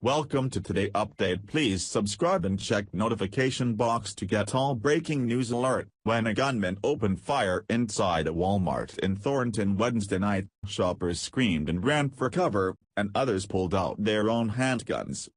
Welcome to Today Update. Please subscribe and check notification box to get all breaking news alert. When a gunman opened fire inside a Walmart in Thornton Wednesday night, shoppers screamed and ran for cover, and others pulled out their own handguns.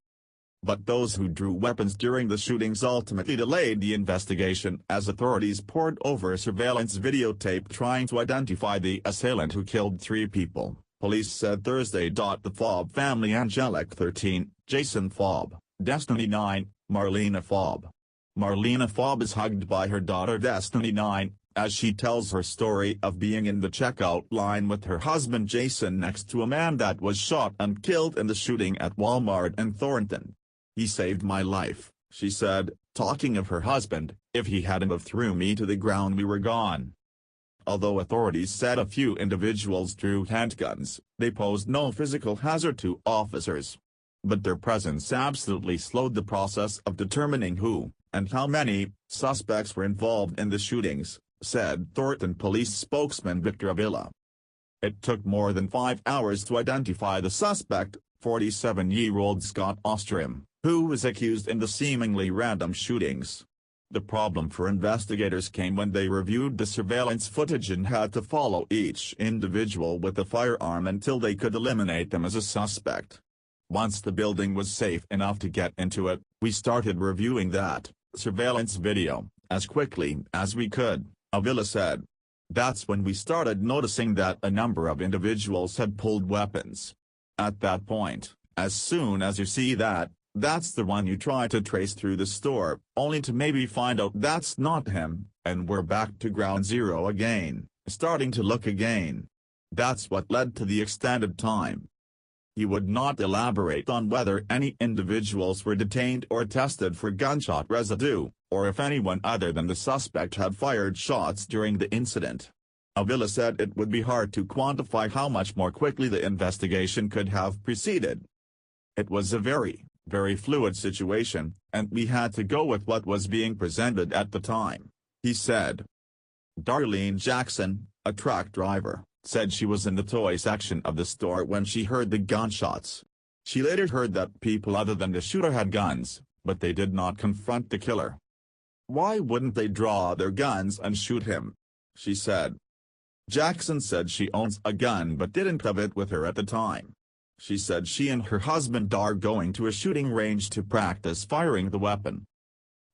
But those who drew weapons during the shootings ultimately delayed the investigation as authorities pored over surveillance videotape trying to identify the assailant who killed 3 people. Police said Thursday. The Fobb family: Angelique 13, Jason Fobb, Destiny 9, Marlena Fobb. Marlena Fobb is hugged by her daughter Destiny 9, as she tells her story of being in the checkout line with her husband Jason next to a man that was shot and killed in the shooting at Walmart in Thornton. "He saved my life," she said, talking of her husband. "If he hadn't have threw me to the ground, we were gone." Although authorities said a few individuals drew handguns, they posed no physical hazard to officers. But their presence absolutely slowed the process of determining who, and how many, suspects were involved in the shootings, said Thornton police spokesman Victor Avila. It took more than 5 hours to identify the suspect, 47-year-old Scott Ostrom, who was accused in the seemingly random shootings. The problem for investigators came when they reviewed the surveillance footage and had to follow each individual with a firearm until they could eliminate them as a suspect. "Once the building was safe enough to get into it, we started reviewing that surveillance video as quickly as we could," Avila said. "That's when we started noticing that a number of individuals had pulled weapons. At that point, as soon as you see that, that's the one you try to trace through the store, only to maybe find out that's not him, and we're back to ground zero again, starting to look again. That's what led to the extended time." He would not elaborate on whether any individuals were detained or tested for gunshot residue, or if anyone other than the suspect had fired shots during the incident. Avila said it would be hard to quantify how much more quickly the investigation could have proceeded. "It was a very fluid situation, and we had to go with what was being presented at the time," he said. Darlene Jackson, a truck driver, said she was in the toy section of the store when she heard the gunshots. She later heard that people other than the shooter had guns, but they did not confront the killer. "Why wouldn't they draw their guns and shoot him?" she said. Jackson said she owns a gun but didn't have it with her at the time. She said she and her husband are going to a shooting range to practice firing the weapon.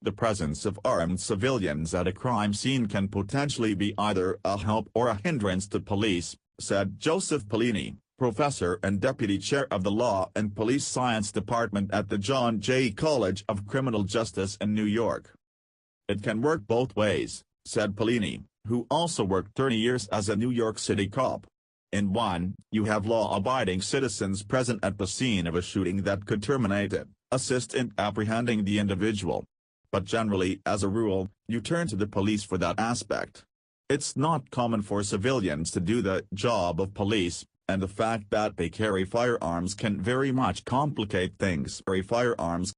"The presence of armed civilians at a crime scene can potentially be either a help or a hindrance to police," said Joseph Polini, professor and deputy chair of the Law and Police Science Department at the John Jay College of Criminal Justice in New York. "It can work both ways," said Polini, who also worked 30 years as a New York City cop. "In one, you have law-abiding citizens present at the scene of a shooting that could terminate it, assist in apprehending the individual. But generally, as a rule, you turn to the police for that aspect. It's not common for civilians to do the job of police, and the fact that they carry firearms can very much complicate things. Firearms